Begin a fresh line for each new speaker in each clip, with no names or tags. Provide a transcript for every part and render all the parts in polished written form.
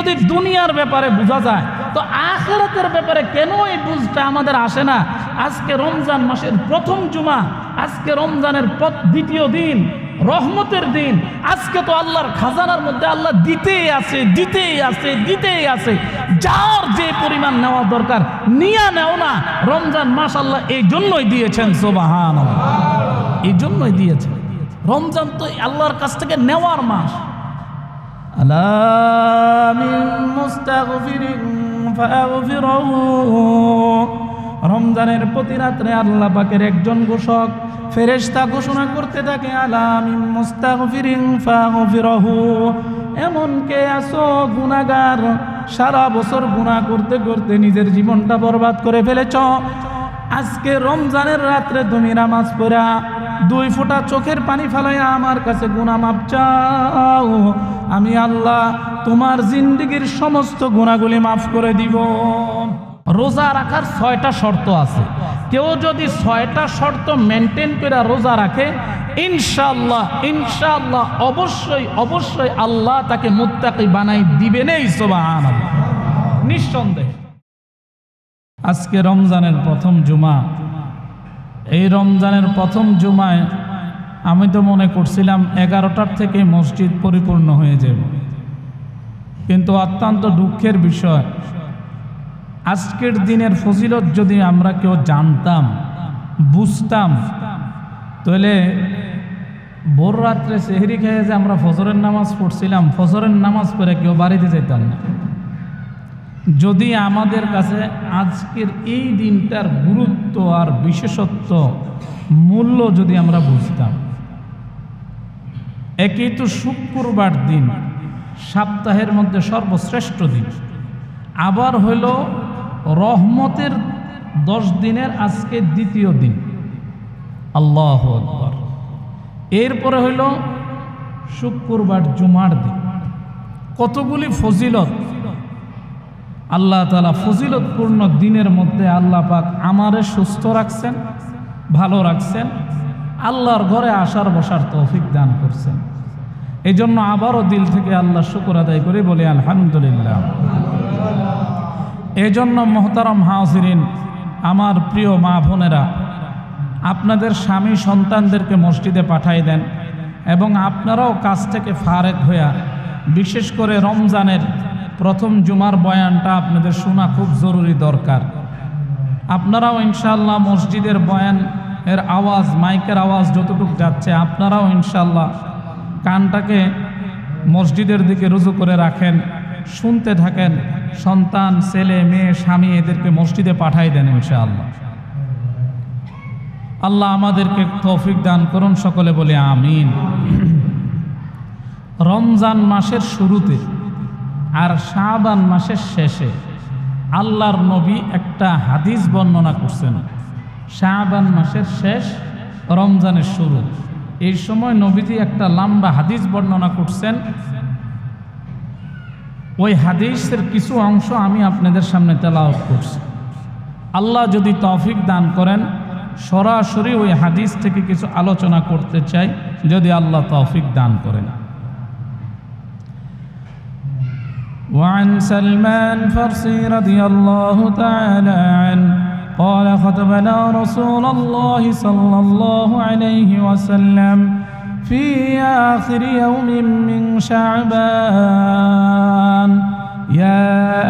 যদি দুনিয়ার ব্যাপারে বোঝা যায় তো আখিরাতের ব্যাপারে কেন এই বুঝটা আমাদের আসে না? আজকে রমজান মাসের প্রথম জুমা, আজকে রমজানের দ্বিতীয় দিন, রহমতের দিন। আজকে তো আল্লাহর খাজানার মধ্যে আল্লাহ দিতেই আছে, দিতেই আছে, দিতেই আছে। যার যে পরিমাণ নেওয়া দরকার নিয়ে নেও না। রমজান মাস আল্লাহ এই জন্যই দিয়েছেন, সুবহানাল্লাহ, এই জন্যই দিয়েছেন। রমজান তো আল্লাহর কাছ থেকে নেওয়ার মাস। আলা মিন মুস্তাগফিরিন ফাগফিরহু। রমজানের প্রতি রাত্রে আল্লাহ পাকের একজন ঘোষক ফেরেশতা ঘোষণা করতে থাকে, আলা মিন মুস্তাগফিরিন ফাগফিরহু। এমন কে আছো গুনাহগার, সারা বছর গুনাহ করতে করতে নিজের জীবনটা বরবাদ করে ফেলেছ, আজকে রমজানের রাত্রে তুমি নামাজ পড়া 2 ফোঁটা চোখের পানি ফেলাইয়া আমার কাছে গুনাহ মাপ চাও, আমি আল্লাহ তোমার জিন্দেগীর সমস্ত গুনাহগুলি মাফ করে দিব। রোজা রাখার 6টা শর্ত আছে। কেউ যদি 6টা শর্ত মেনটেন করে রোজা রাখে, ইনশাআল্লাহ ইনশাআল্লাহ অবশ্যই অবশ্যই আল্লাহ তাকে মুত্তাকি বানাই দিবেনই, সুবহানাল্লাহ, নিঃসন্দেহে। আজকে রমজানের প্রথম জুমা। এই রমজানের প্রথম জুমায় আমি তো মনে করছিলাম 11টার থেকে মসজিদ পরিপূর্ণ হয়ে যাবে, কিন্তু অত্যন্ত দুঃখের বিষয়, আজকের দিনের ফজিলত যদি আমরা কেউ জানতাম, বুঝতাম, তাহলে ভোর রাত্রে সেহরি খেয়ে যে আমরা ফজরের নামাজ পড়ছিলাম, ফজরের নামাজ পড়ে কেউ বাড়িতে যেতাম না। যদি আমাদের কাছে আজকের এই দিনটার গুরুত্ব আর বিশেষত্ব, মূল্য যদি আমরা বুঝতাম। একই তো শুক্রবার দিন, সপ্তাহের মধ্যে সর্বশ্রেষ্ঠ দিন। আবার হইল রহমতের 10 দিনের আজকে দ্বিতীয় দিন, আল্লাহু আকবার। এরপরে হইল শুক্রবার জুমার দিন। কতগুলি ফজিলত আল্লাহ তাআলা ফজিলতপূর্ণ দিনের মধ্যে আল্লাহ পাক আমারে সুস্থ রাখছেন, ভালো রাখছেন, আল্লাহর ঘরে আসার বসার তৌফিক দান করছেন। এই জন্য আবারও দিল থেকে আল্লাহ শুকর আদায় করে বলি আলহামদুলিল্লাহ। এই জন্য মোহতারাম হাজিরিন, আমার প্রিয় মা বোনেরা, আপনাদের স্বামী সন্তানদেরকে মসজিদে পাঠাই দেন এবং আপনারাও কাজ থেকে ফারেক হইয়া, বিশেষ করে রমজানের প্রথম জুমার বয়ানটা আপনাদের শোনা খুব জরুরি দরকার। আপনারাও ইনশাআল্লাহ মসজিদের বয়ান এর আওয়াজ, মাইকের আওয়াজ যতটুকু যাচ্ছে, আপনারাও ইনশাআল্লাহ কানটাকে মসজিদের দিকে রুজু করে রাখেন, শুনতে থাকেন। সন্তান, ছেলে, মেয়ে, স্বামী এদেরকে মসজিদে পাঠাই দেন ইনশাআল্লাহ। আল্লাহ আমাদেরকে তৌফিক দান করুন, সকলে বলে আমিন। রমজান মাসের শুরুতে আর শাবান মাসের শেষে আল্লাহর নবী একটা হাদিস বর্ণনা করছেন। শাবান মাসের শেষ, রমজানের শুরু, এই সময় নবীজি একটা লম্বা হাদিস বর্ণনা করছেন। ওই হাদিসের কিছু অংশ আমি আপনাদের সামনে তেলাওয়াত করছি। আল্লাহ যদি তৌফিক দান করেন, সরাসরি ওই হাদিস থেকে কিছু আলোচনা করতে চাই, যদি আল্লাহ তৌফিক দান করেন। وعن سلمان فرسي رضي الله تعالى عنه قال خطبنا رسول الله صلى الله عليه وسلم في آخر يوم من شعبان يا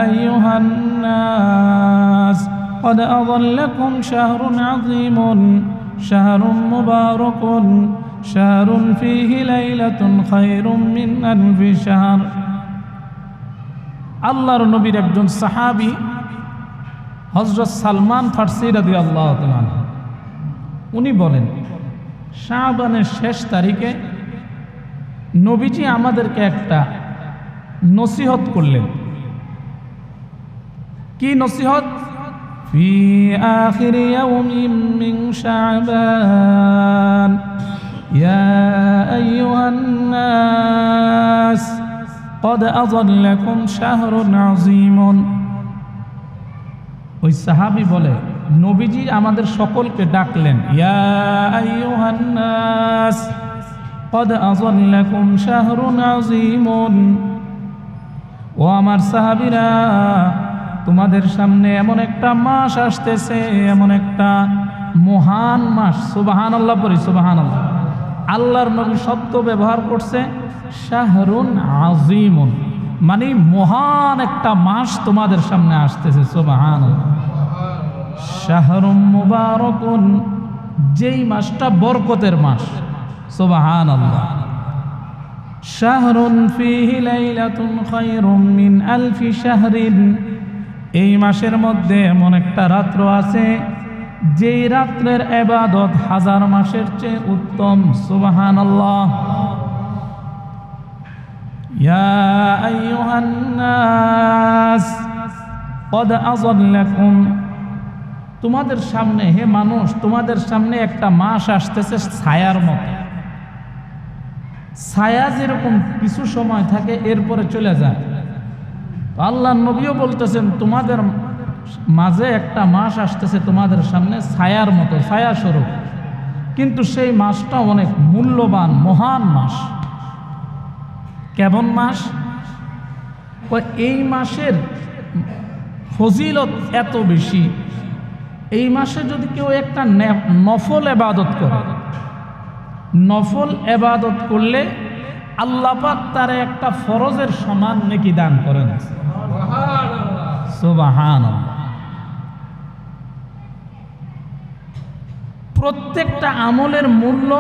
أيها الناس قد أظلكم شهر عظيم شهر مبارك شهر فيه ليلة خير من ألف شهر। আল্লাহর নবীর একজন সাহাবী হযরত সালমান ফারসি রাদিয়াল্লাহু তাআলা আনহু, উনি বলেন, শাবানের শেষ তারিখে নবীজি আমাদেরকে একটা নসিহত করলেন। কি নসিহত? ফি আখির ইয়াউমিন মিন শাবান ইয়া আইয়ুহান নাস قد أظلكم شهر عظيم। ওই সাহাবী বলে, নবীজি আমাদের সকলকে ডাকলেন, ইয়া আইয়ুহান নাস قد أظلكم شهر عظيم। ও আমার সাহাবীরা, তোমাদের সামনে এমন একটা মাস আসতেছে, এমন একটা মহান মাস। সুবহানাল্লাহ পড়ি, সুবহানাল্লাহ। আল্লাহর নবী শব্দ ব্যবহার করছে শাহরুন আজিমুন, মানে মহান একটা মাস তোমাদের সামনে আসতেছে। সুবহানাল্লাহ। শাহরুম মুবারাকুন, যেই মাসটা বরকতের মাস। সুবহানাল্লাহ। শাহরুন ফীহি লাইলাতুন খায়রুম মিন আলফি শাহরিন, এই মাসের মধ্যে এমন একটা রাত্র আছে যেই রাত্রের ইবাদত হাজার মাসের চেয়ে উত্তম। সুবহানাল্লাহ। ইয়া আইয়ুহান নাস ক্বাদ আযাল্লাকুম, তোমাদের সামনে, হে মানুষ, তোমাদের সামনে একটা মাস আসতেছে ছায়ার মতো। ছায়া যেরকম কিছু সময় থাকে এরপরে চলে যায়, আল্লাহর নবীও বলতেছেন তোমাদের মাঝে একটা মাস আসতেছে তোমাদের সামনে ছায়ার মতো, ছায়া স্বরূপ, কিন্তু সেই মাসটা অনেক মূল্যবান, মহান মাস। কেমন মাস? এই মাসের ফজিলত এত বেশি, এই মাসে যদি কেউ একটা নফল ইবাদত করে, নফল ইবাদত করলে আল্লাহ পাক তারে একটা ফরজের সমান নেকি দান করেন। সুবহানাল্লাহ। প্রত্যেকটা আমলের মূল্য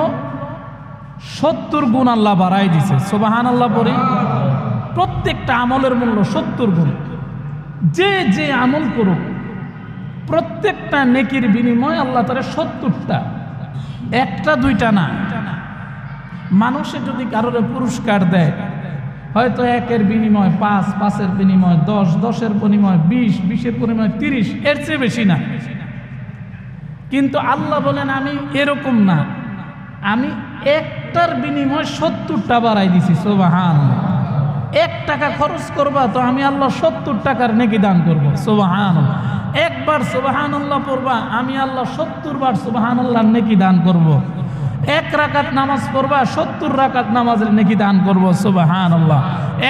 70 গুণ আল্লাহ বাড়াই দিছে। সুবহানাল্লাহ পড়ি। প্রত্যেকটা আমলের মূল্য 70 গুণ। যে যে আমল করুক, প্রত্যেকটা নেকির বিনিময় আল্লাহ তারে 70টা, একটা দুইটা না। মানুষে যদি কারোর পুরস্কার দেয়, হয়তো 1-এর বিনিময় 5, 5-এর বিনিময় 10, 10-এর বিনিময় 20, 20-এর বিনিময় 30, এর চেয়ে বেশি না। কিন্তু আল্লাহ বলেন আমি এরকম না, আমি একটার বিনিময় 70টা বাড়াই দিছি। সুবহানাল্লাহ। 1 টাকা খরচ করবা তো আমি আল্লাহ 70 টাকার নেকি দান করবো। সুবহানাল্লাহ। একবার সুবহানাল্লাহ পড়বা, আমি আল্লাহ 70 বার সুবহানাল্লাহ নেকি দান করব। 1 রাকাত নামাজ পড়বা, 70 রাকাত নামাজের নেকি দান করব। সুবহানাল্লাহ।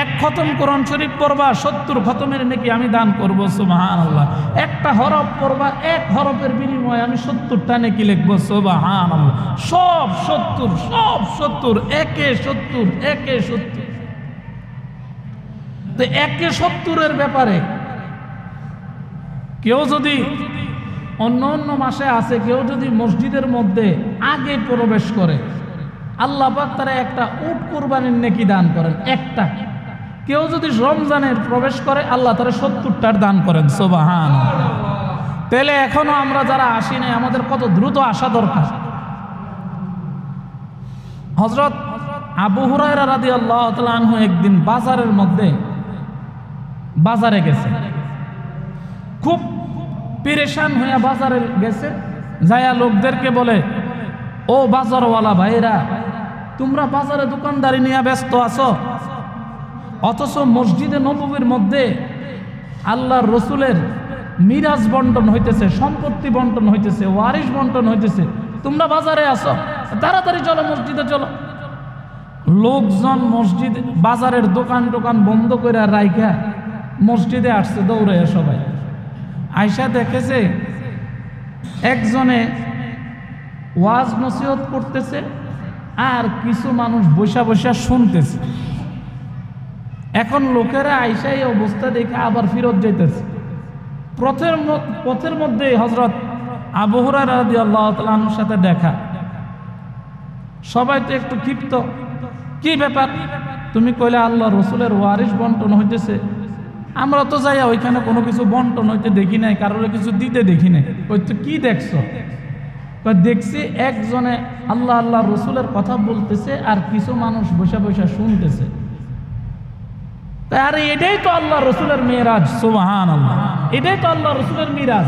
1 খতম কোরআন শরীফ পড়বা, 70 খতমের নেকি আমি দান করব। সুবহানাল্লাহ। একটা হরফ পড়বা, 1 হরফের বিনিময়ে আমি 70টা নেকি লিখব। সুবহানাল্লাহ। সব 70, সব 70, একে 70, একে 70। তো একে 70-এর ব্যাপারে কেউ যদি অন্য অন্য মাসে আছে, কেউ যদি মসজিদের মধ্যে আগে প্রবেশ করে, আল্লাহ পাক তারা একটা উট কুরবানির নেকি দান করেন, একটা। কেউ যদি রমজানের প্রবেশ করে, আল্লাহ তারা 70টার দান করেন। সুবহানাল্লাহ। তাহলে এখনো আমরা যারা আসি নাই, আমাদের কত দ্রুত আসা দরকার। হযরত আবু হুরায়রা রাদিয়াল্লাহু তাআলা আনহু একদিন বাজারের মধ্যে বাজারে গেছে, খুব পেরেশান হয়ে বাজারে গেছে, যায়া লোকদেরকে বলে, ও বাজারওয়ালা ভাইরা, তোমরা বাজারে দোকানদারি নিয়ে ব্যস্ত আছো, অথচ মসজিদে নববীর মধ্যে আল্লাহর রসুলের মিরাজ বন্টন হইতেছে, সম্পত্তি বন্টন হইতেছে, ওয়ারিশ বন্টন হইতেছে, তোমরা বাজারে আসো, তাড়াতাড়ি চলো, মসজিদে চলো। লোকজন মসজিদ বাজারের দোকান টোকান বন্ধ করে রাইখা মসজিদে আসছে দৌড়ে সবাই। আয়সা দেখেছে একজনে ওয়াজ নসিহত করতেছে আর কিছু মানুষ বসা বসা শুনতেছে। এখন লোকেরা আয়সা এই অবস্থা দেখে আবার ফেরত যেতেছে। পথের মধ্যে হযরত আবু হুরায়রা রাদিয়াল্লাহু তাআলা আনহুর সাথে দেখা। সবাই তো একটু ক্ষিপ্ত, কি ব্যাপার? তুমি কইলে আল্লাহ রসুলের ওয়ারিশ বন্টন হইতেছে, আমরা তো যাই ওইখানে কোনো কিছু বন্টন হইতে দেখি নাই, কারোর কিছু দিতে দেখি নাই। ওই তো কি দেখছো? দেখছি একজনে আল্লাহ আল্লাহ রসুলের কথা বলতেছে আর কিছু মানুষ বসে বসে শুনতেছে। আরে এটাই তো আল্লাহ রসুলের মেরাজ। সুবহানাল্লাহ। এটাই তো আল্লাহ রসুলের মিরাজ।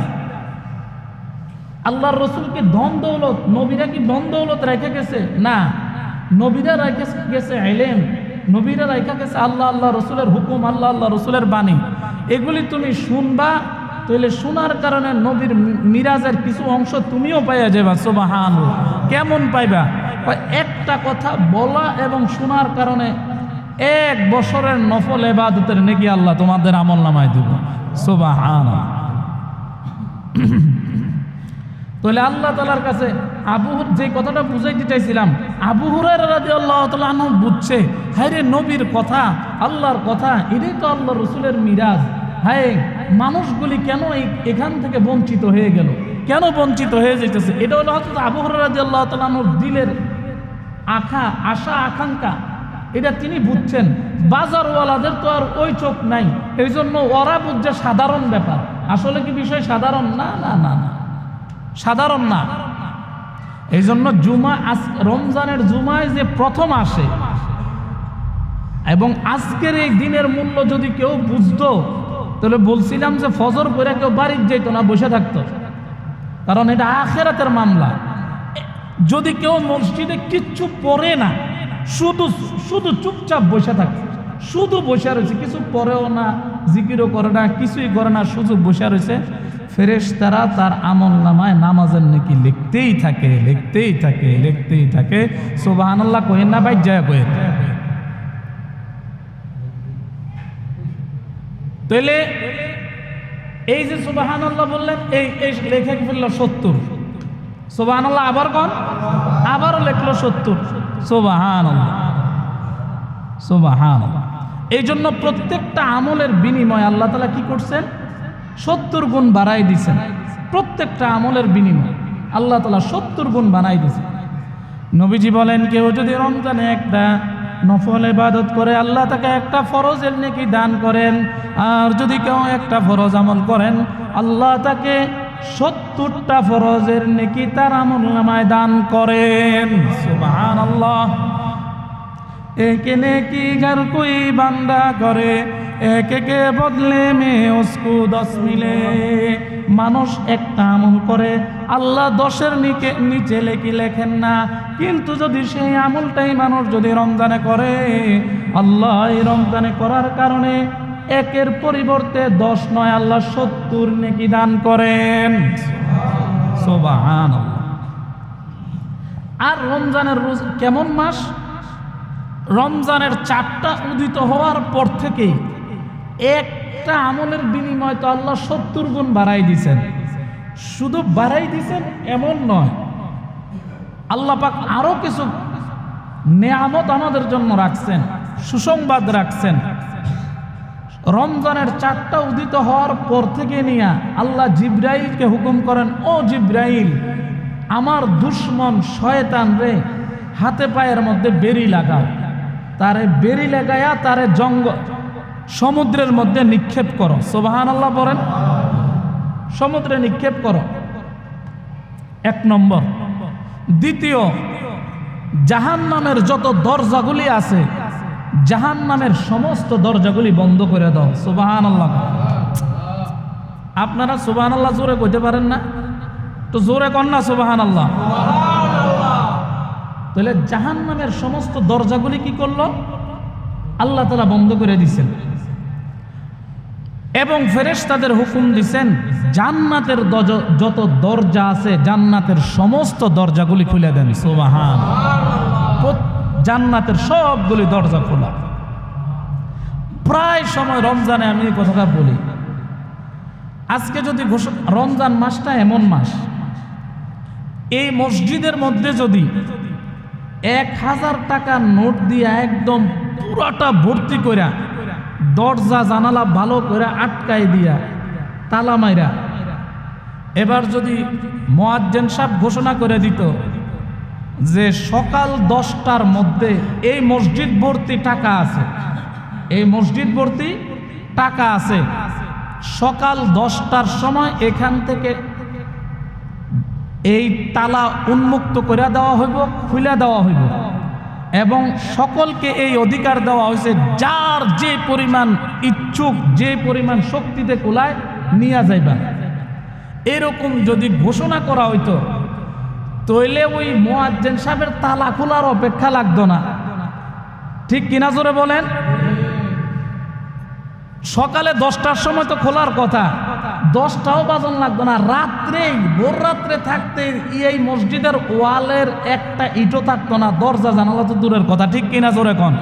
আল্লাহর রসুলকে ধন দৌলত, নবীরা কি ধন দৌলত রেখে গেছে? না, নবীরা রেখে গেছে ইলম, নবীরা রেখে গেছে আল্লাহ আল্লাহ রসুলের হুকুম, আল্লাহ আল্লাহ রসুলের বাণী। এগুলি তুমি শুনবা, তাহলে শোনার কারণে নবীর মিরাজের কিছু অংশ তুমিও পাইয়া যাবা। সুবহানাল্লাহ। কেমন পাইবা? একটা কথা বলা এবং শোনার কারণে 1 বছরের নফল ইবাদতের নেকি আল্লাহ তোমাদের আমলনামায় দিব। সুবহানাল্লাহ। তাহলে আল্লাহ তাআলার কাছে যে কথাটা বুঝাইতে চাইছিলাম, আবু হুরায়রা রাদিয়াল্লাহু তাআলা আনহু বুঝছে, হায় রে নবীর কথা, আল্লাহর কথা, এটাই তো আল্লাহ রসুলের মিরাজ। হায় মানুষগুলি কেন এখান থেকে বঞ্চিত হয়ে গেল, কেন বঞ্চিত হয়ে যেতেছে? এটা হলো হয়তো আবু হুরায়রা রাদিয়াল্লাহু তাআলা আনহুর দিলের আশা আকাঙ্ক্ষা, এটা তিনি বুঝছেন। বাজারওয়ালাদের তো আর ওই চোখ নাই, এই জন্য ওরা বুঝছে সাধারণ ব্যাপার। আসলে কি বিষয় সাধারণ না? না না না, সাধারণ না। এই জন্য রমজানের জুমায় যে প্রথম আসে এবং আজকের এই দিনের মূল্য যদি কেউ বুঝতো, তাহলে বলছিলাম যে ফজর করে কেউ বাড়ির যেত না, বসে থাকতো, কারণ এটা আখিরাতের মামলা। যদি কেউ মসজিদে কিচ্ছু পড়ে না, শুধু চুপচাপ বসে থাকে, শুধু বসে রয়েছে, কিছু পড়েও না, জিকিরও করে না, কিছুই করে না, শুধু বসে রয়েছে, ফেরেশতারা তার আমলনামায় নামাজের নেকি লিখতেই থাকে, লিখতেই থাকে, লিখতেই থাকে। সুবহানাল্লাহ কহেন না ভাই, জয় কহেন। তাহলে এই যে সুবহানাল্লাহ বললেন, এই লেখা ফেললো 70। সুবহানাল্লাহ আবার কোন, আবারও লিখলো 70। সুবহানাল্লাহ, সুবহানাল্লাহ। এই জন্য প্রত্যেকটা আমলের বিনিময় আল্লাহ তাআলা কি করছেন? 70 গুণ বাড়াই দিছেন। প্রত্যেকটা আমলের বিনিময় আল্লাহ তাআলা 70 গুণ বাড়াই দিছেন। নবীজি বলেন, কেউ যদি রমজানে একটা নফল ইবাদত করে, আল্লাহ তাকে একটা ফরজের নেকি দান করেন। আর যদি কেউ একটা ফরজ আমল করেন, আল্লাহ তাকে 70টা ফরজের নেকি তার আমলনামায় দান করেন। সুবহানাল্লাহ। একে নেকি গার কোই বান্দা করে, একে বদলে মে উসকো 10 মিলে। মানুষ একটা আমল করে, আল্লাহ 10-এর নিচে লেখেন না, কিন্তু যদি সেই আমলটাই মানুষ যদি রমজানে করে, আল্লাহ এই রমজানে করার কারণে 1-এর পরিবর্তে 10 নয়, আল্লাহ 70 নেকি দান করেন। সুবহানাল্লাহ। আর রমজানের রোজ কেমন মাস? রমজানের 4টা উদিত হওয়ার পর থেকেই একটা আমলের বিনিময় তো আল্লাহ 70 গুণ বাড়াই দিছেন। শুধু বাড়াই দিছেন এমন নয়, আল্লাহ পাক আরো কিছু নেয়ামত আমাদের জন্য রাখছেন, সুসংবাদ রাখছেন। রমজানের 4টা উদিত হওয়ার পর থেকে নিয়ে আল্লাহ জিব্রাইলকে হুকুম করেন, ও জিব্রাইল, আমার দুশ্মন শয়তান রে হাতে পায়ের মধ্যে বেরি লাগাও, তারে বেরি লাগায়া তারে সমুদ্রের মধ্যে নিক্ষেপ করো। সুবহানাল্লাহ বলেন, সমুদ্রে নিক্ষেপ করো। 1 নম্বর। দ্বিতীয়, জাহান্নামের যত দরজাগুলি আছে, জাহান্নামের সমস্ত দরজাগুলি বন্ধ করে দাও। সুবহানাল্লাহ। আপনারা সুবহানাল্লাহ জোরে কইতে পারেন না? তো জোরে কর না সুবহানাল্লাহ। তাহলে জাহান্নামের সমস্ত দরজাগুলি কি করলো? আল্লাহ তাআলা বন্ধ করে দিয়েছেন। এবং ফেরেশতাদের হুকুম দিয়েছেন, জান্নাতের যত দরজা আছে, জান্নাতের সমস্ত দরজাগুলি খুলে দেন। সুবহানাল্লাহ। জান্নাতের সবগুলি দরজা খোলা। প্রায় সময় রমজানে আমি এই কথাটা বলি, আজকে যদি রমজান মাসটা এমন মাস, এই মসজিদের মধ্যে যদি 1000 টাকার নোট দিয়া একদম পুরাটা ভর্তি কইরা, দরজা জানালা ভালো করে আটকাই দিয়া, তালা মাইরা, এবার যদি মুয়াজ্জিন সাহেব ঘোষণা করে দিত যে সকাল 10টার মধ্যে এই মসজিদ ভর্তি টাকা আছে, এই মসজিদ ভর্তি টাকা আছে, সকাল 10টার সময় এখান থেকে এই তালা উন্মুক্ত করে দেওয়া হইব, খুলে দেওয়া হইব, এবং সকলকে এই অধিকার দেওয়া হয়েছে, যার যে পরিমাণ ইচ্ছুক, যে পরিমাণ শক্তিতে কুলায় নিয়ে যাইবেন। এরকম যদি ঘোষণা করা হইতো, তাইলে ওই মুয়াজ্জিন সাহেবের তালা খোলার অপেক্ষা লাগতো না। ঠিক কিনা জোরে বলেন? সকালে 10টার সময় তো খোলার কথা, 10টাও বাজন লাগতো না, রাত্রেই ভোর রাত্রে থাকতে এই মসজিদের ওয়ালের একটা ইটও থাকতো না, দরজা জানালা তো দূরের কথা, ঠিক কিনা জোরে কোন?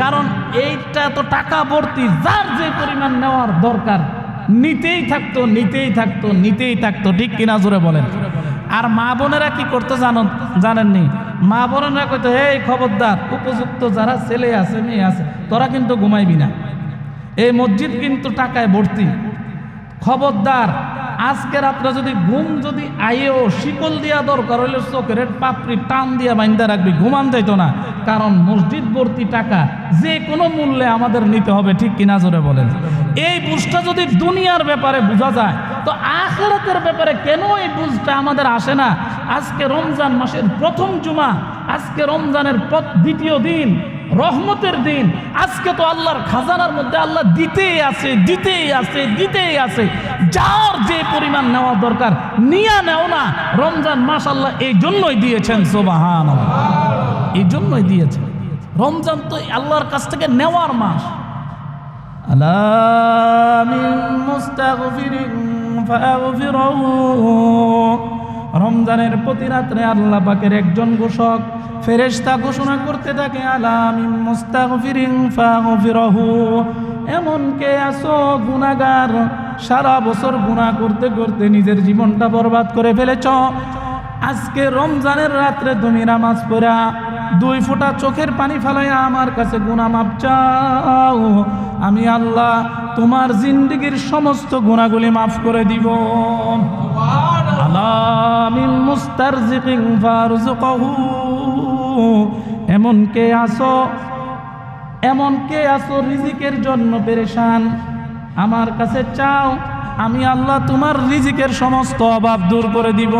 কারণ এইটা তো টাকা ভর্তি, যার যে পরিমাণ নেওয়ার দরকার নিতেই থাকতো, নিতেই থাকতো, নিতেই থাকতো, ঠিক কিনা জোরে বলেন। আর মা বোনেরা কি করতো জানেননি? মা বোনেরা কইতো, এই খবরদার, উপযুক্ত যারা ছেলে আছে মেয়ে আছে তোরা কিন্তু ঘুমাইবি না, এই মসজিদ কিন্তু টাকায় ভর্তি, খবরদার আজকে রাত্রে যদি ঘুম যদি আইও শিকল দিয়া দরকার হইলে চোখের পাপড়ি টান দিয়া বাইন্দা রাখবি, ঘুমান যাইতো না, কারণ মসজিদ ভর্তি টাকা যে কোনো মূল্যে আমাদের নিতে হবে, ঠিক কিনা জোরে বলেন। এই বুঝটা যদি দুনিয়ার ব্যাপারে বোঝা যায় তো আখিরাতের ব্যাপারে কেন এই বুঝটা আমাদের আসে না? আজকে রমজান মাসের প্রথম জুমা, আজকে রমজানের দ্বিতীয় দিন, রহমতের দিন, আজকে তো আল্লাহর খাজানার মধ্যে আল্লাহ দিতেই আছে, দিতেই আছে, দিতেই আছে, যার যে পরিমাণ নেওয়া দরকার নিয়া নেও না। রমজান মাস আল্লাহ এই জন্যই দিয়েছেন, সুবহানাল্লাহ, এই জন্যই দিয়েছেন। রমজান তো আল্লাহর কাছ থেকে নেওয়ার মাস। রমজানের প্রতি রাত্রে আল্লাহ পাকের একজন ঘোষক ফেরেশতা ঘোষণা করতে থাকে, আলা মিন মুস্তাগফিরিন ফাগফিরহু। এমন কে আছো গুনাহগার, সারা বছর গুনাহ করতে করতে নিজের জীবনটা বরবাদ করে ফেলেছ, আজকে রমজানের রাত্রে তুমি নামাজ পড়া 2 ফোঁটা চোখের পানি ফেলাইয়া আমার কাছে গুনাহ মাপ চাও, আমি আল্লাহ তোমার জিন্দেগীর সমস্ত গুনাহগুলি মাফ করে দিব। আলা মিন মুস্তারজিকিন ফারযুকহু। এমন কে আসো রিজিকের জন্য পেরেশান, আমার কাছে চাও, আমি আল্লাহ তোমার রিজিকের সমস্ত অভাব দূর করে দিব।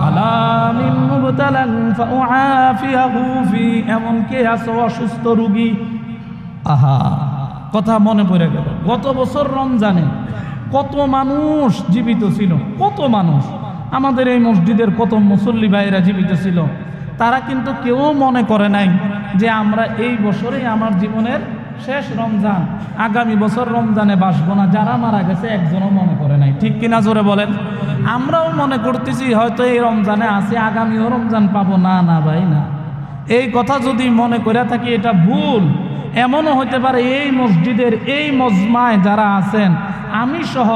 আলা মিন মুবতালান ফাউআফিয়াহু ফি। এমন কে আসো অসুস্থ রোগী, আহা কথা মনে পড়ে গেল, গত বছর রমজানে কত মানুষ জীবিত ছিল, কত মানুষ আমাদের এই মসজিদের কত মুসল্লি ভাইরা জীবিত ছিল, তারা কিন্তু কেউ মনে করে নাই যে আমরা এই বছরেই আমার জীবনের শেষ রমজান, আগামী বছর রমজানে বাসবো না। যারা মারা গেছে একজনও মনে করে নাই, ঠিক কিনা জোরে বলেন। আমরাও মনে করতেছি হয়তো এই রমজানে আছে, আগামীও রমজান পাবো, না না ভাই না, এই কথা যদি মনে করে থাকি এটা ভুল। এমনও হতে পারে এই মসজিদের এই মজমায় যারা আছেন, আমি সহ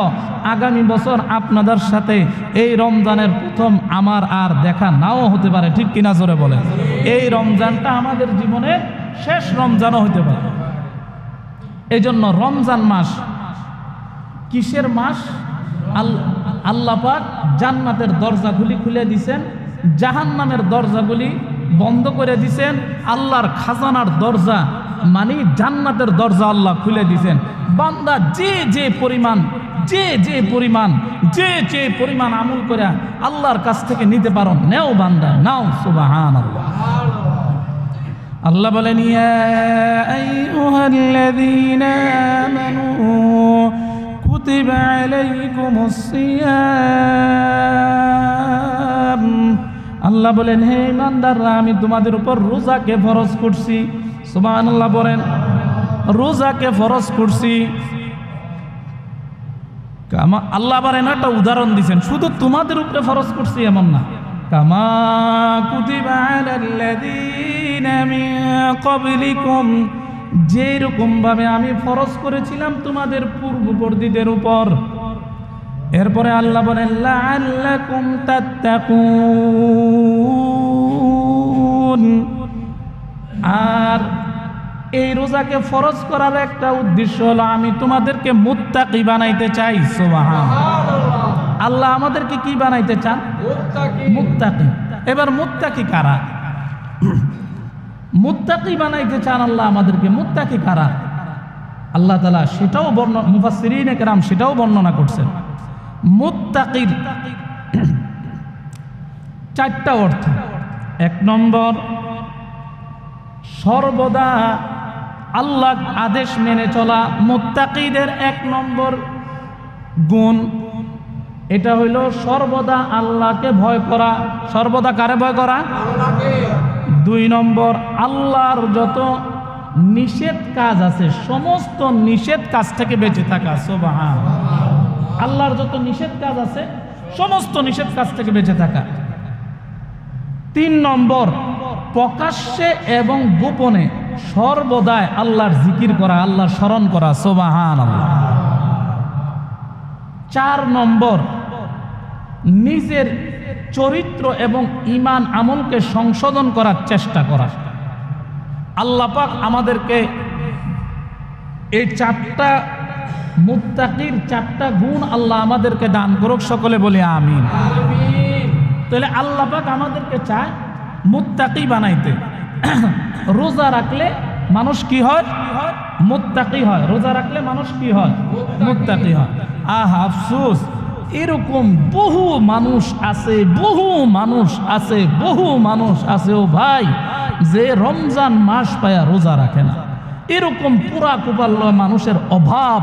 আগামী বছর আপনাদের সাথে এই রমজানের প্রথম আমার আর দেখা নাও হতে পারে, ঠিক কিনা জোরে বলেন। এই রমজানটা আমাদের জীবনের শেষ রমজানও হতে পারে। এই জন্য রমজান মাস কিসের মাস? আল্লাহ পাক জান্নাতের দরজাগুলি খুলে দিছেন, জাহান্নামের দরজাগুলি বন্ধ করে দিছেন, আল্লাহর খাজানার দরজা মানে জান্নাতের দরজা আল্লাহ খুলে দিছেন। বান্দা যে যে পরিমাণ আমল করে আল্লাহর কাছ থেকে নিতে পারো, নেও বান্দা, নাও। সুবহানাল্লাহ। আল্লাহ বলেন, ইয়া আইয়ুহাল্লাযীনা আমানু কুতিবা আলাইকুমুস সিয়াম। আল্লাহ বলেন, হে ইমানদাররা, আমি তোমাদের উপর রোজাকে ফরজ করছি। সুবহানাল্লাহ বলেন, রোজাকে ফরজ করছি। আল্লাহ আবার একটা উদাহরণ দিচ্ছেন, শুধু তোমাদের উপরে ফরজ করছি এমন না, কামা কুতিবা আলাল্লাযীনা মিন ক্বাবলিকুম, যেরকম ভাবে আমি ফরজ করেছিলাম তোমাদের পূর্ববর্তীদের উপর। এরপরে আল্লাহ বলেন, লাআল্লাকুম তাত্তাকুন। আর এই রোজাকে ফরজ করার একটা উদ্দেশ্য হলো আমি তোমাদেরকে মুত্তাকি বানাইতে চাই। সুবহানাল্লাহ। আল্লাহ আমাদেরকে কি বানাইতে চান? মুত্তাকি। এবার মুত্তাকি কারা? মুত্তাকি বানাইতে চান আল্লাহ আমাদেরকে। মুত্তাকি কারা? আল্লাহ তাআলা সেটাও মুফাসসিরিনে কেরাম সেটাও বর্ণনা করছেন। মুত্তাকির 4টা অর্থ। 1 নম্বর, সর্বদা আল্লাহ আদেশ মেনে চলা। মুত্তাকিদের 1 নম্বর গুণ এটা হইল সর্বদা আল্লাহকে ভয় করা। সর্বদা কারে ভয় করা? আল্লাহকে। 2 নম্বর, আল্লাহর যত নিষেধ কাজ আছে সমস্ত নিষেধ কাজ থেকে বেঁচে থাকা। সুবহানাল্লাহ। আল্লাহর যত নিষেধ কাজ আছে সমস্ত নিষেধ কাজ থেকে বেঁচে থাকা। 3 নম্বর, প্রকাশ্যে এবং গোপনে সর্বদাই আল্লাহর জিকির করা, আল্লাহর স্মরণ করা, সুবহানাল্লাহ। 4 নম্বর, নিজের চরিত্র এবং ঈমান আমলকে সংশোধন করার চেষ্টা করা। আল্লাহ পাক আমাদেরকে এই 4টা মুত্তাকির 4টা গুণ আল্লাহ আমাদেরকে দান করুক, সকলে বলি আমিন। তাহলে আল্লাহ পাক আমাদেরকে চায় মুত্তাকি বানাইতে। রোজা রাখলে মানুষ কি হয়? মুত্তাকি হয়। রোজা রাখলে মানুষ কি হয়? মুত্তাকি হয়। আফসোস, এরকম বহু মানুষ আছে, বহু মানুষ আছে, বহু মানুষ আছে ও ভাই, যে রমজান মাস পায়া রোজা রাখে না। এরকম পুরা কুপাল্লা মানুষের অভাব।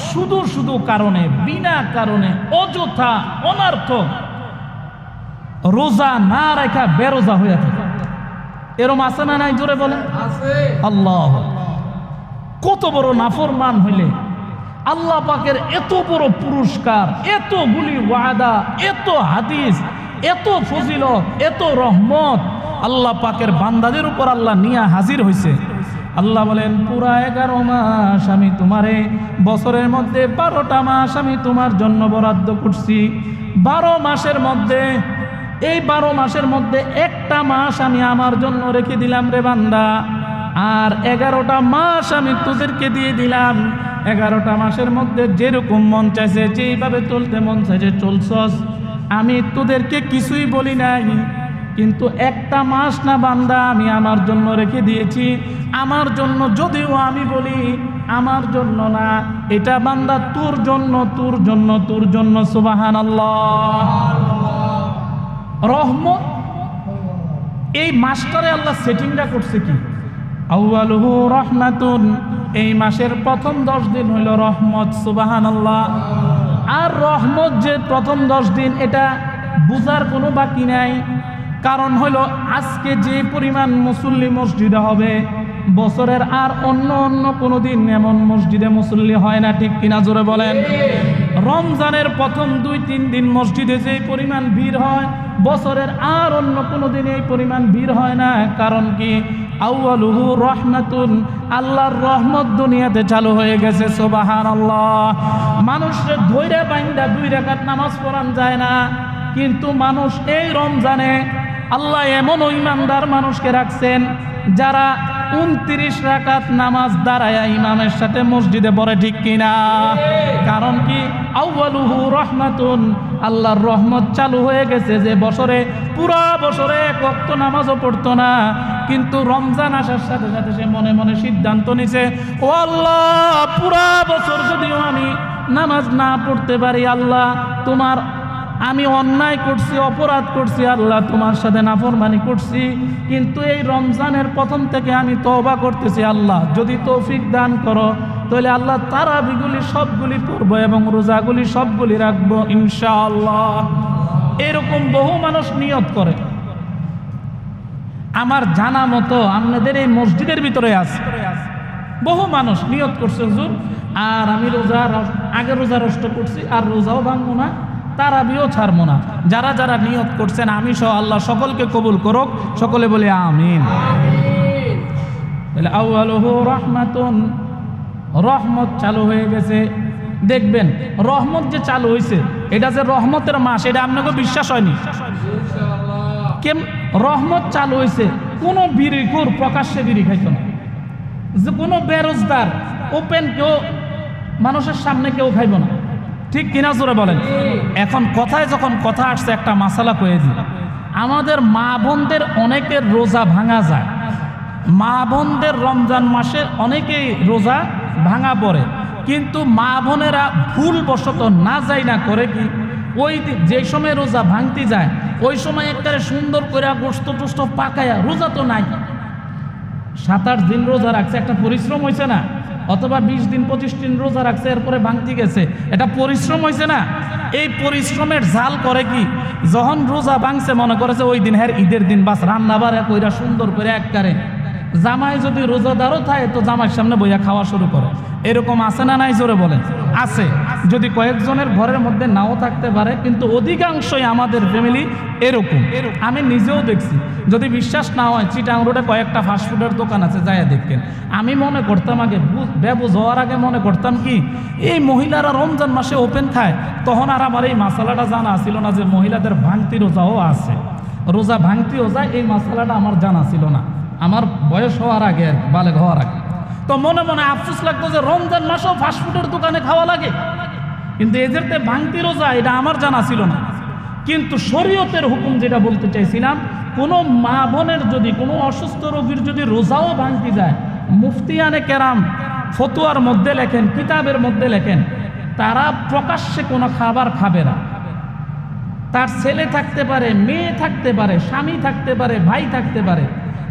শুধু শুধু কারণে, বিনা কারণে, অযথা অনার্থক রোজা না রাখা বেরোজা হয়ে থাকে। এরম আছে না নাই? জোরে বলেন। আল্লাহ, কত বড় নাফরমান হইলে আল্লাহ পাকের এত বড় পুরস্কার, এতগুলি ওয়াদা, এত হাদিস, এত ফজিলত, এত রহমত আল্লাহ পাকের বান্দাদের উপর আল্লাহ নিয়ে হাজির হয়েছে। আল্লাহ বলেন, পুরা 11 মাস আমি তোমারে, বছরের মধ্যে 12টা মাস আমি তোমার জন্য বরাদ্দ করছি। 12 মাসের মধ্যে, এই 12 মাসের মধ্যে একটা মাস আমি আমার জন্য রেখে দিলাম রে বান্দা, আর 11টা মাস আমি তোদেরকে দিয়ে দিলাম। 11টা মাসের মধ্যে যেরকম মন চাইছে, যেইভাবে চলতে মন চাইছে চলছস, আমি তোদেরকে কিছুই বলি নাই। কিন্তু একটা মাস না বান্দা আমি আমার জন্য রেখে দিয়েছি। আমার জন্য যদিও আমি বলি আমার জন্য না, এটা বান্দা তোর জন্য, তোর জন্য, তোর জন্য। সুবহানাল্লাহ। রহমত, এই মাসটারে আল্লাহ সেটিংটা করছে কি? আউয়ালুহু রাহমাতুন, এই মাসের প্রথম 10 দিন হইল রহমত। সুবহানাল্লাহ। আর রহমত যে প্রথম 10 দিন, এটা বুঝার কোনো বাকি নাই। কারণ হলো আজকে যে পরিমাণ মুসল্লি মসজিদে হবে, বছরের আর অন্য কোনো দিন এমন মসজিদে মুসল্লি হয় না, ঠিক কিনা? জোরে বলেন। রমজানের প্রথম 2-3 দিন মসজিদে যে পরিমাণ ভিড় হয়, বছরের আর অন্য কোনো দিন এই পরিমাণ ভিড় হয় না। কারণ কি? আউয়ালুহু রহমাতুন, আল্লাহর রহমত দুনিয়াতে চালু হয়ে গেছে। সুবহানাল্লাহ। মানুষের ধৈর্য বাইন্দা 2 রাকাত নামাজ পড়ান যায় না, কিন্তু মানুষ এই রমজানে আল্লাহ এমন ইমানদার মানুষকে রাখছেন যারা 29 রাকাত নামাজ দাঁড়ায়া ইমামের সাথে মসজিদে পড়ে, ঠিক কিনা? কারণ কি? আউয়ালুহু রহমাতুন, আল্লাহর রহমত চালু হয়ে গেছে। যে বছরে, পুরা বছরে 1 ওয়াক্ত নামাজও পড়তো না, কিন্তু রমজান আসার সাথে সাথে সে মনে মনে সিদ্ধান্ত নিছে, ও আল্লাহ, পুরা বছর যদিও আমি নামাজ না পড়তে পারি, আল্লাহ তোমার, আমি অন্যায় করছি, অপরাধ করছি, আল্লাহ তোমার সাথে নাফরমানি করছি, কিন্তু এই রমজানের প্রথম থেকে আমি তওবা করতেছি। আল্লাহ যদি তৌফিক দান করো, তাহলে আল্লাহ তারাবিগুলি সবগুলি পড়বো এবং রোজাগুলি সবগুলি রাখবো ইনশাআল্লাহ। এরকম বহু মানুষ নিয়ত করে। আমার জানা মতো আপনাদের এই মসজিদের ভিতরে আছে বহু মানুষ নিয়ত করছে, হুজুর আর আমি আগে রোজা নষ্ট করছি, আর রোজাও ভাঙবো না, তারাবিও ছাড়বো না। যারা যারা নিয়ত করছেন, আমি সহ আল্লাহ সকলকে কবুল করুক, সকলে বলে আমিন। তাহলে আউয়ালুহু রাহমাতুন, রহমত চালু হয়ে গেছে। দেখবেন রহমত যে চালু হয়েছে, এটা যে রহমতের মাস, এটা আপনাকে বিশ্বাস হয়নি? কেম রহমত চালু হয়েছে? কোনো বিড়িখোর প্রকাশ্যে বিড়ি খাইত না, যে কোনো বেরোজগার ওপেন কেউ মানুষের সামনে কেউ খাইব না, ঠিক কিনা? জোরে বলেন। এখন কথায় যখন কথা আসছে, একটা মাসালা কয়ে দিই। আমাদের মা বোনদের অনেকের রোজা ভাঙা যায়, মা বোনদের রমজান মাসে অনেকেই রোজা ভাঙা পড়ে, কিন্তু মা বোনেরা ভুলবশত না যায় না করে কি, ওই যে সময় রোজা ভাঙতে যায় ওই সময় একবারে সুন্দর করে গোস্ত টোস্ত পাকায়া, রোজা তো নাই, 7-8 দিন রোজা রাখছে, একটা পরিশ্রম হয়েছে না? অথবা 20 দিন 25 দিন রোজা রাখছে, এরপরে ভাঙতে গেছে, এটা পরিশ্রম হয়েছে না? এই পরিশ্রমের ঝাল করে কি, যখন রোজা ভাঙছে মনে করেছে ওই দিন হ্যাঁ ঈদের দিন, বাস রান্না বাড়া কইরা সুন্দর করে একবারে জামাই যদি রোজাদারও থাকে তো জামাইয়ের সামনে বইয়া খাওয়া শুরু করে। এরকম আছে না নাই জোরে বলেন? আছে। যদি কয়েকজনের ঘরের মধ্যে নাও থাকতে পারে, কিন্তু অধিকাংশই আমাদের ফ্যামিলি এরকম। আমি নিজেও দেখছি। যদি বিশ্বাস না হয়, চিটাং রোডে কয়েকটা ফাস্টফুডের দোকান আছে, যাইয়া দেখেন। আমি মনে করতাম আগে, বেবুজ হওয়ার আগে মনে করতাম কি, এই মহিলারা রমজান মাসে ওপেন খায়। তখন আর আমার এই মশালাটা জানা ছিল না যে মহিলাদের ভাঙতি রোজাও আছে, রোজা ভাঙতিও যায়। এই মশালাটা আমার জানা ছিল না, আমার বয়স হওয়ার আগে, আর বালেগ হওয়ার আগে। তো মনে মনে আফসোস লাগতো যে রমজান মাসেও ফাস্টফুডের দোকানে খাওয়া লাগে, কিন্তু এদেরতে ভাঙতি রোজা, এটা আমার জানা ছিল না। কিন্তু শরীয়তের হুকুম যেটা বলতে চাইছিলাম, কোনো মা বোনের যদি, কোনো অসুস্থ রোগীর যদি রোজাও ভাঙতি যায়, মুফতিয়ানে কেরাম ফতুয়ার মধ্যে লেখেন, কিতাবের মধ্যে লেখেন, তারা প্রকাশ্যে কোনো খাবার খাবে না। তার ছেলে থাকতে পারে, মেয়ে থাকতে পারে, স্বামী থাকতে পারে, ভাই থাকতে পারে।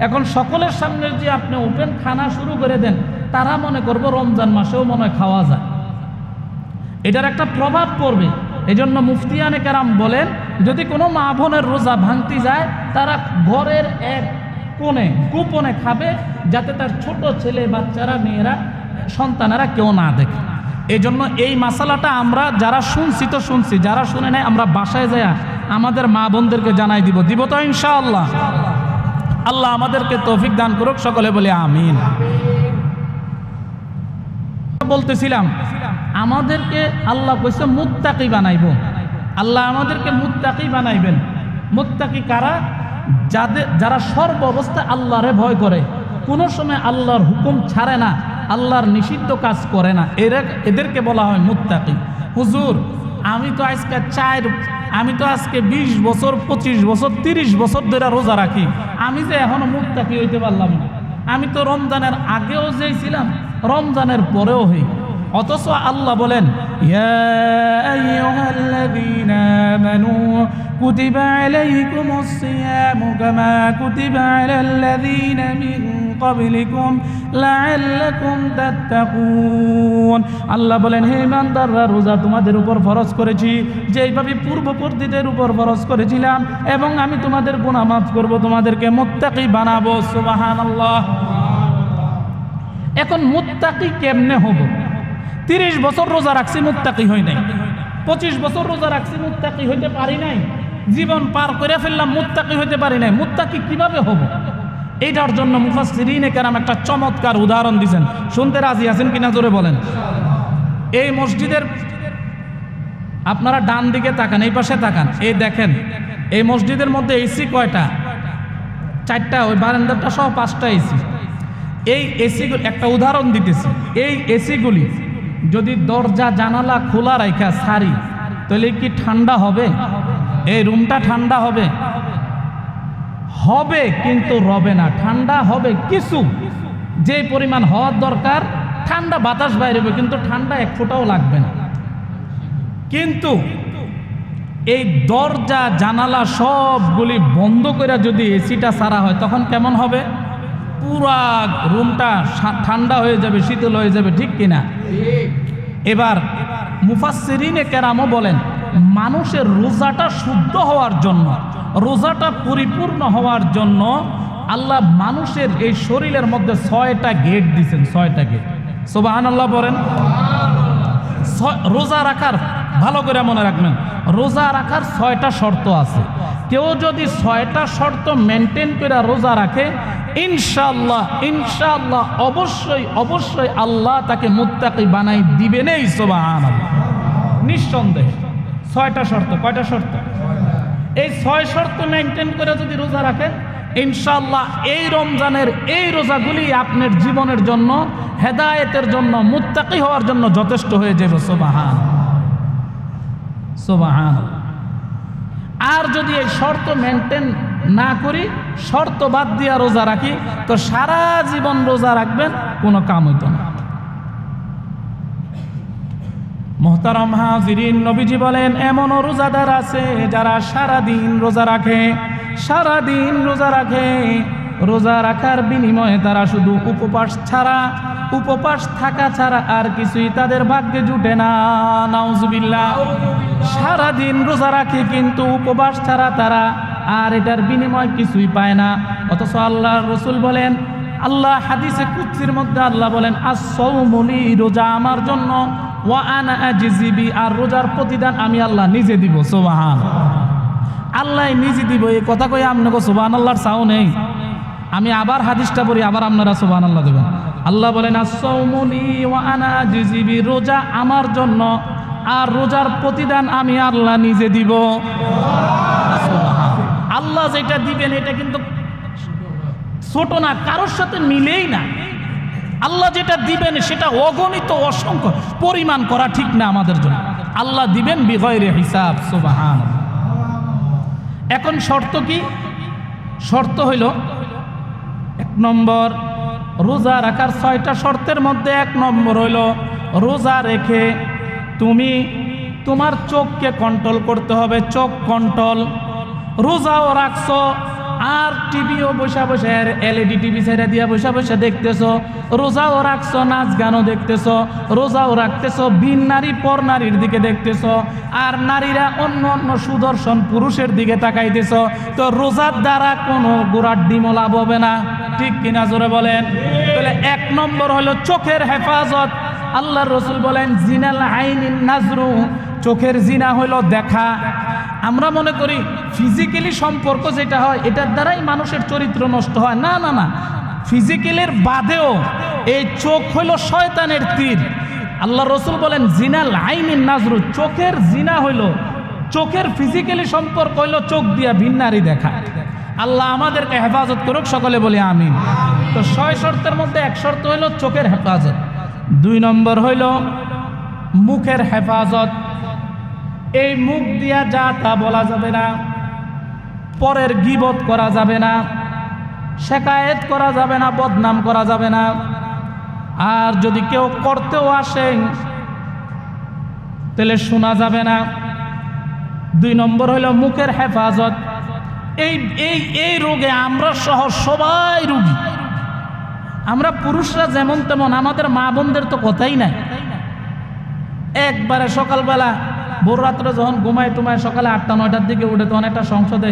এখন সকলের সামনে যে আপনি ওপেন খানা শুরু করে দেন, তারা মনে করবো রমজান মাসেও মনে হয় খাওয়া যায়, এটার একটা প্রভাব পড়বে। এজন্য মুফতিয়ানে কেরাম বলেন, যদি কোনো মা বোনের রোজা ভাঙতি যায়, তারা ঘরের এক কোণে গোপনে খাবে, যাতে তার ছোট ছেলে, বাচ্চারা, মেয়েরা, সন্তানেরা কেউ না দেখে। এই জন্য এই মাসালাটা আমরা যারা শুনছি তো শুনছি, যারা শুনে নাই আমরা বাসায় যায় আমাদের মা বোনদেরকে জানাই দিব তো ইনশাআল্লাহ। আল্লাহ আমাদেরকে তৌফিক দান করুক, সকলে বলে আমিন। বলতেছিলাম, আমাদেরকে আল্লাহ কইছে মুত্তাকি বানাইব। আল্লাহ আমাদেরকে মুত্তাকি বানাইবেন। মুত্তাকি কারা? যারা সর্ব অবস্থায় আল্লাহরে ভয় করে, কোনো সময় আল্লাহর হুকুম ছাড়ে না, আল্লাহর নিষিদ্ধ কাজ করে না, এদেরকে বলা হয় মুত্তাকি। হুজুর, আমি তো আজকে 20 বছর, 25 বছর, 30 বছর ধরে রোজা রাখি, আমি যে এখনো মুত্তাকি হইতে পারলাম না। আমি তো রমজানের আগেও যেই ছিলাম, রমজানের পরেও হই। অথচ আল্লাহ বলেন, ইয়া আইয়ুহাল্লাযীনা আমানু কুতিবা আলাইকুমুস সিয়ামু কামা কুতিবা আলাল্লাযীনা মিন ক্বাবলিকুম লাআল্লাকুম তাত্তাকুন। আল্লাহ বলেন, হে ইমানদাররা, রোজা তোমাদের উপর ফরজ করেছি যেইভাবে পূর্ববর্তীদের উপর ফরজ করেছিলাম, এবং আমি তোমাদের গুনাহ মাফ করব, তোমাদেরকে মুত্তাকি বানাবো। সুবহানাল্লাহ। এখন মুত্তাকি কেমনে হব? 30 বছর রোজা রাখছি, মুত্তাকি হই নাই। 25 বছর রোজা রাখছি, মুত্তাকি হইতে পারি নাই। জীবন পার করে ফেললাম, মুত্তাকি হইতে পারি নাই। মুত্তাকি কিভাবে হব? এইটার জন্য মুফাসসিরিনে কেরাম একটা চমৎকার উদাহরণ দিয়েছেন। শুনতে রাজি আছেন কিনা জোরে বলেন। এই মসজিদের আপনারা ডান দিকে তাকান, এই পাশে তাকান, এই দেখেন এই মসজিদের মধ্যে এসি কয়টা? 4টা, ওই বারান্দাটা সহ 5টা এসি। এই এসিগুলি, একটা উদাহরণ দিতেছি, এই এসিগুলি যদি দরজা জানালা খোলা রাখা সারি, তাহলে কি ঠান্ডা হবে? এই রুমটা ঠান্ডা হবে? হবে, কিন্তু রবে না। ঠান্ডা হবে কিছু, যে পরিমাণ হওয়ার দরকার, ঠান্ডা বাতাস বাইরে হবে, কিন্তু ঠান্ডা এক ফোঁটাও লাগবে না। কিন্তু এই দরজা জানালা সবগুলি বন্ধ করে যদি এসিটা সারা হয়, তখন কেমন হবে? পুরা রুমটা ঠান্ডা হয়ে যাবে, শীতল হয়ে যাবে, ঠিক কিনা? এবার মুফাসসিরিনে কেরামও বলেন, মানুষের রোজাটা শুদ্ধ হওয়ার জন্য, রোজাটা পরিপূর্ণ হওয়ার জন্য আল্লাহ মানুষের এই শরীরের মধ্যে 6টা গেট দিয়েছেন। 6টা গেট। সুবহানাল্লাহ বলেন। রোজা রাখার, ভালো করে মনে রাখবেন, রোজা রাখার 6টা শর্ত আছে। কেউ যদি 6টা শর্ত মেনটেন করে রোজা রাখে, ইনশাআল্লাহ ইনশাআল্লাহ অবশ্যই অবশ্যই আল্লাহ তাকে মুত্তাকি বানাই দিবেনই। সুবহানাল্লাহ। নিঃসন্দেহে 6টা শর্ত। কয়টা শর্ত? এই 6 শর্ত মেনটেন করে যদি রোজা রাখেন, ইনশাআল্লাহ এই রমজানের এই রোজাগুলি আপনার জীবনের জন্য, হেদায়েতের জন্য, মুত্তাকি হওয়ার জন্য যথেষ্ট হয়ে যাবে। সুবহানাল্লাহ সুবহানাল্লাহ। আর যদি এই শর্ত মেনটেন না করি, শর্ত বাদ দিয়া রোজা রাখি, তো সারা জীবন রোজা রাখবেন, কোনো কাম হইতো না। মুহতারাম হাজিরিন, নবীজি বলেন, এমনও রোজাদার আছে যারা সারাদিন রোজা রাখে, সারাদিন রোজা রাখে। রোজা রাখার বিনিময়ে তারা শুধু উপবাস থাকা ছাড়া আর কিছুই তাদের ভাগ্যে জুটে না। নাউজুবিল্লাহ। সারাদিন রোজা রাখে, কিন্তু উপবাস ছাড়া তারা আর এটার বিনিময় কিছুই পায় না। অথচ আল্লাহর রাসূল বলেন, আল্লাহ হাদিসে কুদসির মধ্যে আল্লাহ বলেন আস-সাওমু লি, রোজা আমার জন্য, ওয়া আনা আজজি বি, আর রোজার প্রতিদান আমি আল্লাহ নিজে দিব। সুবহানাল্লাহ, আল্লাহ নিজে দিব। এই কথা কই আপনাকে সুবহানাল্লাহর চাও নেই। আমি আবার হাদিসটা পড়ি, আবার আপনারা সুবহানাল্লাহ দেবেন। আল্লাহ বলেন আস-সাওমু লি ওয়া আনা আজজি বি, রোজা আমার জন্য আর রোজার প্রতিদান আমি আল্লাহ নিজে দিব। আল্লাহ যেটা দিবেন এটা কিন্তু ছোট না, কারোর সাথে মিলেই না। আল্লাহ যেটা দিবেন সেটা অগণিত, অসংখ্য, পরিমাণ করা ঠিক না আমাদের জন্য। আল্লাহ দিবেন বিগয়রে হিসাব। সুবহানাল্লাহ। এখন শর্ত কি? শর্ত হইল 1 নম্বর, রোজা রাখার 6টা শর্তের মধ্যে 1 নম্বর হইল রোজা রেখে তুমি তোমার চোখকে কন্ট্রোল করতে হবে। চোখ কন্ট্রোল। রোজাও রাখছো আর টিভিও বসে বসে, এলইডি টিভি ছেড়ে দিয়ে বসে বসে দেখতেছো। রোজাও রাখছো, নাচ গানও দেখতেছো। রোজাও রাখতেছো, বিন নারী পর নারীর দিকে দেখতেছো, আর নারীরা অন্য অন্য সুদর্শন পুরুষের দিকে তাকাইতেছো। তো রোজার দ্বারা কোনো গোড়ার ডিমও লাভ হবে না, ঠিক কিনা জোরে বলেন? তাহলে 1 নম্বর হলো চোখের হেফাজত। আল্লাহর রাসূল বলেন জিনাল আইনিন নাজরু, চোখের জিনা হইল দেখা। আমরা মনে করি ফিজিক্যালি সম্পর্ক যেটা হয় এটার দ্বারাই মানুষের চরিত্র নষ্ট হয়। না না না, ফিজিক্যালের বাদেও এই চোখ হইল শয়তানের তীর। আল্লাহ রাসূল বলেন জিনাল আইনিন নাজরু, চোখের জিনা হইল, চোখের ফিজিক্যালি সম্পর্ক হইল চোখ দিয়া ভিন্নারি দেখা। আল্লাহ আমাদেরকে হেফাজত করুক, সকলে বলি আমিন। তো 6 শর্তের মধ্যে 1 শর্ত হইল চোখের হেফাজত। 2 নম্বর হইল মুখের হেফাজত। এই মুখ দিয়া যা তা বলা যাবে না, পরের গীবত করা যাবে না, শিকায়েত করা যাবে না, বদনাম করা যাবে না। আর যদি কেউ করতেও আসে তাহলে শোনা যাবে না। 2 নম্বর হইল মুখের হেফাজত। এই রোগে আমরা সহ সবাই রোগী। আমরা পুরুষরা যেমন তেমন, আমাদের মা বোনদের তো কথাই নাই। একবারে সকালবেলা ভোর রাত্রে যখন ঘুমায় টুমায় সকালে 8টা-9টার দিকে উঠে, তখন একটা সংসদে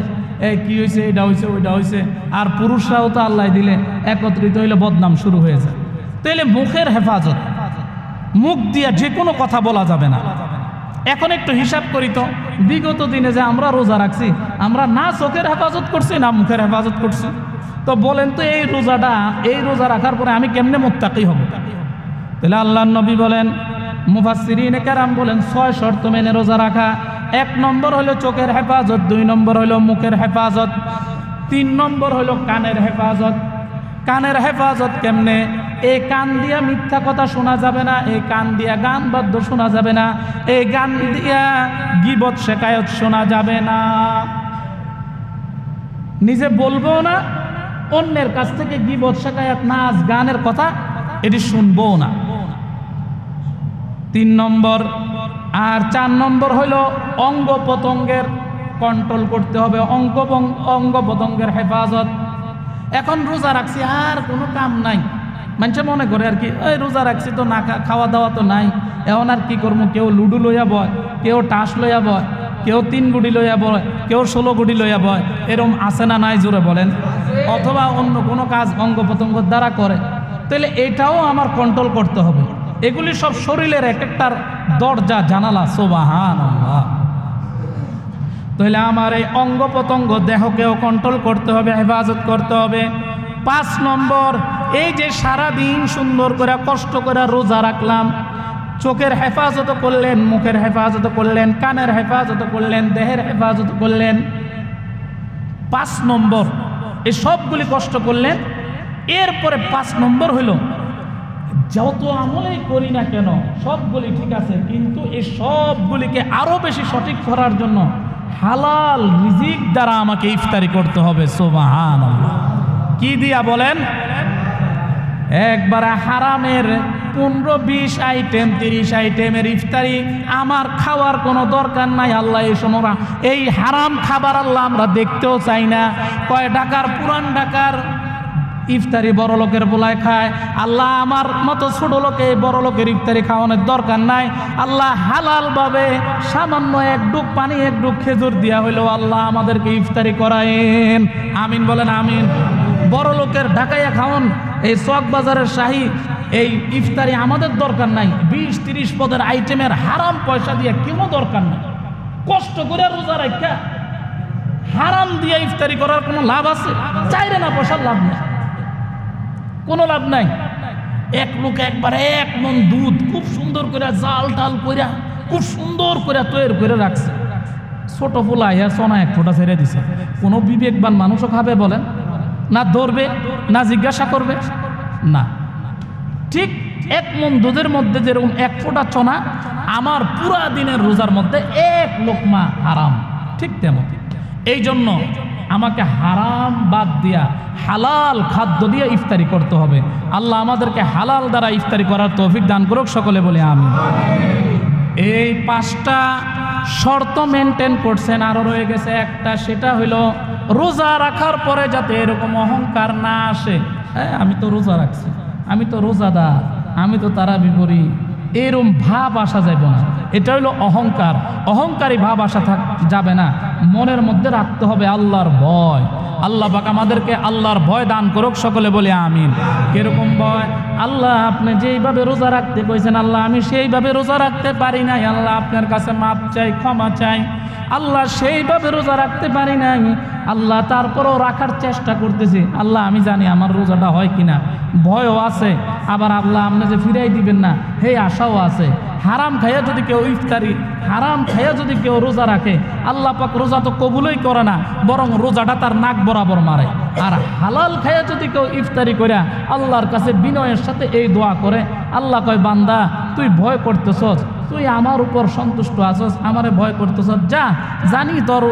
কি হয়েছে, এটা হয়েছে, ওইটা হয়েছে। আর পুরুষরাও তো আল্লাহ দিলে একত্রিত হইলে বদনাম শুরু হয়ে যায়। তাইলে মুখের হেফাজত, মুখ দিয়া যে কোনো কথা বলা যাবে না। এখন একটু হিসাব করি তো, বিগত দিনে যে আমরা রোজা রাখছি, আমরা না চোখের হেফাজত করছি না মুখের হেফাজত করছি। তো বলেন তো এই রোজা রাখার পরে আমি কেমনে মুত্তাকি হব? তাহলে আল্লাহর নবী বলেন, মুফাসসিরিনে কেরাম বলেন 6 শর্ত মেনে রোজা রাখা। 1 নম্বর হলো চোখের হেফাজত, 2 নম্বর হলো মুখের হেফাজত, 3 নম্বর হলো কানের হেফাজত। কানের হেফাজত কেমনে? এই কান দিয়া মিথ্যা কথা শোনা যাবে না, এই কান দিয়া গান বাদ্য শোনা যাবে না, এই গান দিয়া গীবত শিকায়ত শোনা যাবে না। নিজে বলবো না, অন্যের কাছ থেকে গীবত শিকায়ত, নাচ গানের কথা এটি শুনবো না। 3 নম্বর। আর 4 নম্বর হইল অঙ্গ প্রত্যঙ্গের কন্ট্রোল করতে হবে, অঙ্গ প্রত্যঙ্গের হেফাজত। এখন রোজা রাখছি আর কোনো কাম নাই, মানুষ মনে করে আর কি ওই রোজা রাখছি তো, না খাওয়া দাওয়া তো নাই, এখন আর কি করবো? কেউ লুডু লইয়া বয়, কেউ টাস লইয়া বয়, কেউ 3 গুটি লইয়া বয়, কেউ 16 গুটি লইয়া বয়। এরকম আছে না নাই জোরে বলেন? অথবা অন্য কোনো কাজ অঙ্গ প্রত্যঙ্গের দ্বারা করে। তাহলে এটাও আমার কন্ট্রোল করতে হবে। এগুলি সব শরীরের এক একটার দরজা, জানালা। সুবহানাল্লাহ। তাহলে আমার এই অঙ্গ প্রত্যঙ্গ দেহকেও কন্ট্রোল করতে হবে, হেফাজত করতে হবে। 5 নম্বর, এই যে সারাদিন সুন্দর করে কষ্ট করে রোজা রাখলাম, চোখের হেফাজত করলেন, মুখের হেফাজত করলেন, কানের হেফাজত করলেন, দেহের হেফাজত করলেন। 5 নম্বর, এই সবগুলি কষ্ট করলেন। এরপরে 5 নম্বর হইল যত আমলেই করি না কেন সবগুলি ঠিক আছে, কিন্তু এই সবগুলিকে আরো বেশি সঠিক করার জন্য হালাল রিজিক দ্বারা আমাকে ইফতারি করতে হবে। সুবহানাল্লাহ। কি দিয়া বলেন? একবারে হারামের 15-20 আইটেম 30 আইটেমের ইফতারি আমার খাওয়ার কোনো দরকার নাই। আল্লাহ এই সময় এই হারাম খাবার আল্লাহ আমরা দেখতেও চাই না। কয় ঢাকার পুরান ঢাকার ইফতারি বড় লোকের বলায় খায়। আল্লাহ আমার মতো ছোট লোকে বড় লোকের ইফতারি খাওয়ানোর দরকার নাই। আল্লাহ হালাল ভাবে সামান্য 1 ডুব পানি 1 ডুব খেজুর দিয়া হইলেও আল্লাহ আমাদেরকে ইফতারি করায়েন। আমিন বলেন আমিন। বড় লোকের ঢাকাইয়া খাওয়ান এই চক বাজারের শাহী এই ইফতারি আমাদের দরকার নাই, 20-30 পদের আইটেমের হারাম পয়সা দিয়ে কেউ দরকার নাই। কষ্ট করে রোজা রাখা হারাম দিয়ে ইফতারি করার কোনো লাভ আছে? চাইরে না পয়সার লাভ নেই, কোনো লাভ নাই। এক লোক একবারে 1 মণ দুধ খুব সুন্দর করে জাল টাল করে খুব সুন্দর করে তৈরি করে রাখছে, ছোট ফুলা ইয়া সোনা 1 ফোঁটা ছেড়ে দিছে। কোনো বিবেকবান মানুষও খাবে বলেন? না ধরবে, না জিজ্ঞাসা করবে, না। ঠিক 1 মণ দুধের মধ্যে যেরকম 1 ফোঁটা চনা আমার পুরা দিনের রোজার মধ্যে 1 লোকমা হারাম, ঠিক তেমন। এই জন্য আমাকে হারাম বাদ দিয়া হালাল খাদ্য দিয়ে ইফতারি করতে হবে। আল্লাহ আমাদেরকে হালাল দ্বারা ইফতারি করার তৌফিক দান করুক, সকলে বলে আমিন। এই 5টা শর্ত মেনটেন করছেন, আরো রয়ে গেছে একটা, সেটা হইল রোজা রাখার পরে যাতে এরকম অহংকার না আসে, আমি তো রোজা রাখছি, আমি তো রোজাদার, আমি তো তারাবি পড়ি, এরকম ভাব আসা যাবে না। এটা হইল অহংকার। অহংকারী ভাব আসা যাবে না, মনের মধ্যে রাখতে হবে আল্লাহর ভয়। আল্লাহ পাক আমাদেরকে আল্লাহর ভয় দান করুক, সকলে বলে আমিন। কিরকম ভয়? আল্লাহ আপনি যেইভাবে রোজা রাখতে কইছেন, আল্লাহ আমি সেইভাবে রোজা রাখতে পারি নাই, আল্লাহ আপনার কাছে মাপ চাই, ক্ষমা চাই। আল্লাহ সেইভাবে রোজা রাখতে পারি নাই, আল্লাহ তারপরও রাখার চেষ্টা করতেছি। আল্লাহ আমি জানি আমার রোজাটা হয় কিনা, ভয়ও আছে, আবার আল্লাহ আপনি যে ফিরাই দিবেন না সেই আশাও আছে। হারাম খাইয়া যদি কেউ ইফতারি, হারাম খাইয়া যদি কেউ রোজা রাখে, আল্লাহ পাক রোজা তো কবুলই করে না, বরং রোজাটা তার নাক বরাবর মারে। আর হালাল খাইয়া যদি কেউ ইফতারি করে আল্লাহর কাছে বিনয়ের সাথে এই দোয়া করে, আল্লাহ কয় বান্দা তুই ভয় করতেছস, তুই আমার উপর সন্তুষ্ট আছস, আমারে ভয় করতেছস, যা জানি তোর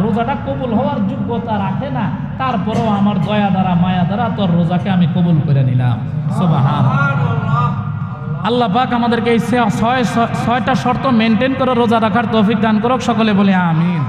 রোজাটা কবুল হওয়ার যোগ্যতা রাখে না, তারপরেও আমার দয়া দ্বারা মায়া দ্বারা তোর রোজাকে আমি কবুল করে নিলাম। সুবহানাল্লাহ। আল্লাহ পাক আমাদেরকে এই 6টা শর্ত মেনটেন করে রোজা রাখার তৌফিক দান করুক, সকলে বলে আমিন।